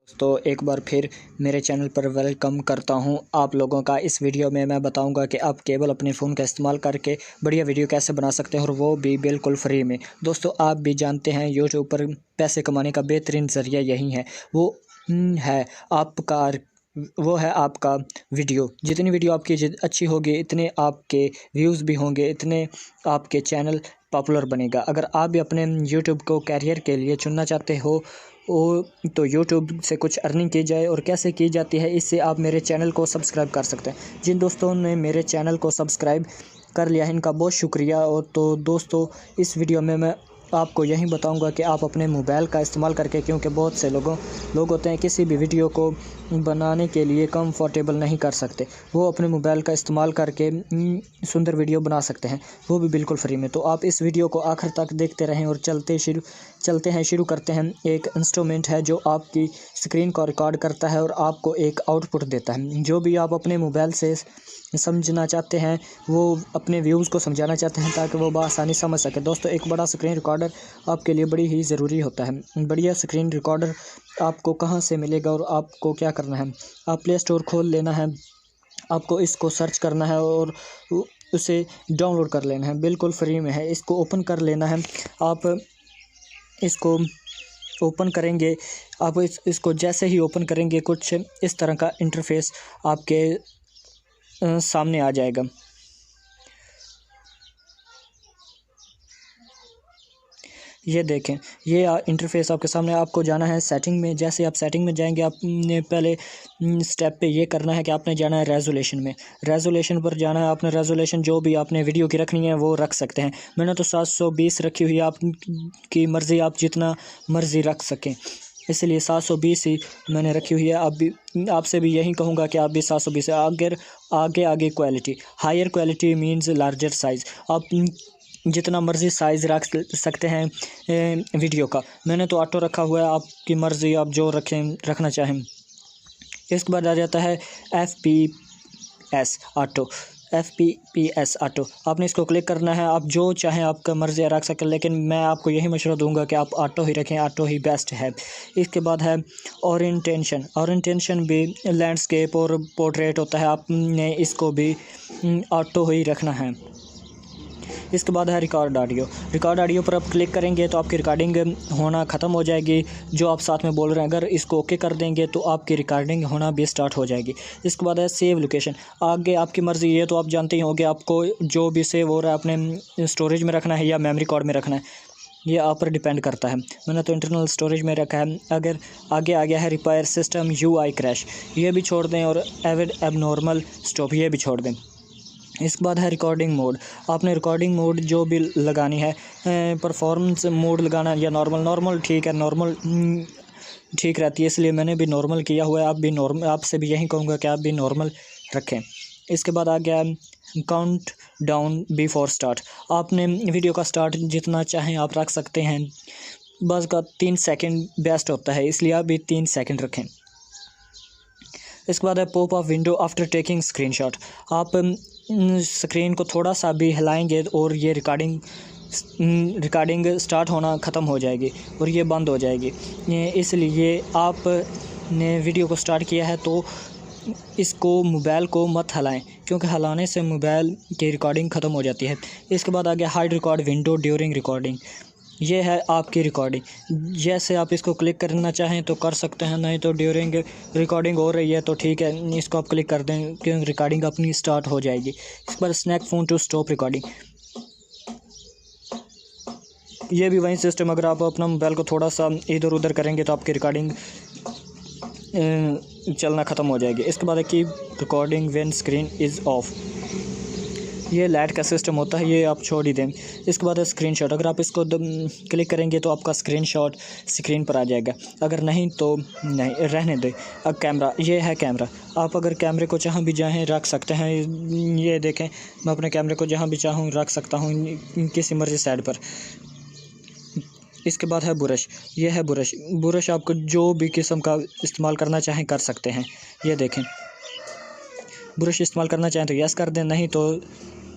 तो एक बार फिर मेरे चैनल पर वेलकम करता हूं आप लोगों का। इस वीडियो में मैं बताऊंगा कि आप केवल अपने फ़ोन का इस्तेमाल करके बढ़िया वीडियो कैसे बना सकते हैं, और वो भी बिल्कुल फ्री में। दोस्तों, आप भी जानते हैं यूट्यूब पर पैसे कमाने का बेहतरीन ज़रिया यही है। है आपका वो है आपका वीडियो। जितनी वीडियो आपकी अच्छी होगी, इतने आपके व्यूज़ भी होंगे, इतने आपके चैनल पॉपुलर बनेगा। अगर आप भी अपने यूट्यूब को कैरियर के लिए चुनना चाहते हो तो यूट्यूब से कुछ अर्निंग की जाए, और कैसे की जाती है, इससे आप मेरे चैनल को सब्सक्राइब कर सकते हैं। जिन दोस्तों ने मेरे चैनल को सब्सक्राइब कर लिया है, इनका बहुत शुक्रिया। और तो दोस्तों, इस वीडियो में मैं आपको यही बताऊंगा कि आप अपने मोबाइल का इस्तेमाल करके, क्योंकि बहुत से लोग होते हैं किसी भी वीडियो को बनाने के लिए कंफर्टेबल नहीं कर सकते, वो अपने मोबाइल का इस्तेमाल करके सुंदर वीडियो बना सकते हैं, वो भी बिल्कुल फ्री में। तो आप इस वीडियो को आखिर तक देखते रहें। और शुरू करते हैं। एक इंस्ट्रूमेंट है जो आपकी स्क्रीन को रिकॉर्ड करता है और आपको एक आउटपुट देता है। जो भी आप अपने मोबाइल से समझना चाहते हैं, वो अपने व्यूज़ को समझाना चाहते हैं, ताकि वो बआसानी समझ सके। दोस्तों, एक बड़ा स्क्रीन रिकॉर्डर आपके लिए बड़ी ही ज़रूरी होता है। बढ़िया स्क्रीन रिकॉर्डर आपको कहाँ से मिलेगा और आपको क्या करना है? आप प्ले स्टोर खोल लेना है, आपको इसको सर्च करना है और उसे डाउनलोड कर लेना है। बिल्कुल फ्री में है। इसको ओपन कर लेना है। आप इसको ओपन करेंगे, आप इसको जैसे ही ओपन करेंगे, कुछ इस तरह का इंटरफेस आपके सामने आ जाएगा। ये देखें, ये इंटरफेस आपके सामने। आपको जाना है सेटिंग में। जैसे आप सेटिंग में जाएंगे, आपने पहले स्टेप पे ये करना है कि आपने जाना है रेजोल्यूशन में। रेजोल्यूशन पर जाना है। आपने रेजोल्यूशन जो भी आपने वीडियो की रखनी है वो रख सकते हैं। मैंने तो 720 रखी हुई है, आपकी मर्ज़ी, आप जितना मर्ज़ी रख सकें, इसलिए 720 ही मैंने रखी हुई है। आप भी, आपसे भी यही कहूँगा कि आप भी 720। अगर आगे quality, higher quality means larger size. आप जितना मर्ज़ी साइज़ रख सकते हैं वीडियो का। मैंने तो ऑटो रखा हुआ है, आपकी मर्ज़ी, आप जो रखना चाहें। इसके बाद आ जाता है FPS ऑटो। आपने इसको क्लिक करना है। आप जो चाहें आपका मर्ज़ी रख सकें, लेकिन मैं आपको यही मशवरा दूंगा कि आप ऑटो ही रखें, ऑटो ही बेस्ट है। इसके बाद है ओरिएंटेशन भी लैंडस्केप और पोर्ट्रेट होता है, आपने इसको भी ऑटो ही रखना है। इसके बाद है रिकॉर्ड ऑडियो पर आप क्लिक करेंगे तो आपकी रिकॉर्डिंग होना ख़त्म हो जाएगी, जो आप साथ में बोल रहे हैं। अगर इसको ओके कर देंगे तो आपकी रिकॉर्डिंग होना भी स्टार्ट हो जाएगी। इसके बाद है सेव लोकेशन। आगे आपकी मर्ज़ी, ये तो आप जानते ही होंगे, आपको जो भी सेव हो रहा है अपने स्टोरेज में रखना है या मेमोरी कार्ड में रखना है, ये आप पर डिपेंड करता है। मैंने तो इंटरनल स्टोरेज में रखा है। अगर आगे आ गया है रिपेयर सिस्टम UI क्रैश, ये भी छोड़ दें, और एबनॉर्मल स्टॉप, ये भी छोड़ दें। इसके बाद है रिकॉर्डिंग मोड। आपने रिकॉर्डिंग मोड जो भी लगानी है, परफॉर्मेंस मोड लगाना या नॉर्मल ठीक है, नॉर्मल ठीक रहती है, इसलिए मैंने भी नॉर्मल किया हुआ है। आप भी नॉर्मल, आपसे भी यही कहूँगा कि आप भी नॉर्मल रखें। इसके बाद आ गया काउंट डाउन बिफोर स्टार्ट। आपने वीडियो का स्टार्ट जितना चाहें आप रख सकते हैं, बस का 3 सेकंड बेस्ट होता है, इसलिए आप भी 3 सेकंड रखें। इसके बाद है pop up window after taking screenshot. आप स्क्रीन को थोड़ा सा भी हिलाएंगे और ये रिकॉर्डिंग स्टार्ट होना ख़त्म हो जाएगी और ये बंद हो जाएगी। इसलिए आपने वीडियो को स्टार्ट किया है तो इसको, मोबाइल को मत हिलाएं, क्योंकि हिलाने से मोबाइल की रिकॉर्डिंग ख़त्म हो जाती है। इसके बाद आ गया hide record window during recording. ये है आपकी रिकॉर्डिंग। जैसे आप इसको क्लिक करना चाहें तो कर सकते हैं, नहीं तो ड्यूरिंग रिकॉर्डिंग हो रही है तो ठीक है, इसको आप क्लिक कर दें, क्योंकि रिकॉर्डिंग अपनी स्टार्ट हो जाएगी। इस पर snack phone to stop recording, ये भी वही सिस्टम। अगर आप अपना मोबाइल को थोड़ा सा इधर उधर करेंगे तो आपकी रिकॉर्डिंग चलना ख़त्म हो जाएगी। इसके बाद है keep recording when screen is of. ये लाइट का सिस्टम होता है, ये आप छोड़ ही दें। इसके बाद है स्क्रीनशॉट। अगर आप इसको क्लिक करेंगे तो आपका स्क्रीनशॉट स्क्रीन पर आ जाएगा, अगर नहीं तो नहीं, रहने दें। अब कैमरा, ये है कैमरा। आप अगर कैमरे को जहाँ भी चाहें रख सकते हैं। ये देखें, मैं अपने कैमरे को जहाँ भी चाहूँ रख सकता हूँ, किसी मर्ज़ी साइड पर। इसके बाद है ब्रश। ये है ब्रश आपको जो भी किस्म का इस्तेमाल करना चाहें कर सकते हैं। ये देखें, ब्रश इस्तेमाल करना चाहें तो यस कर दें, नहीं तो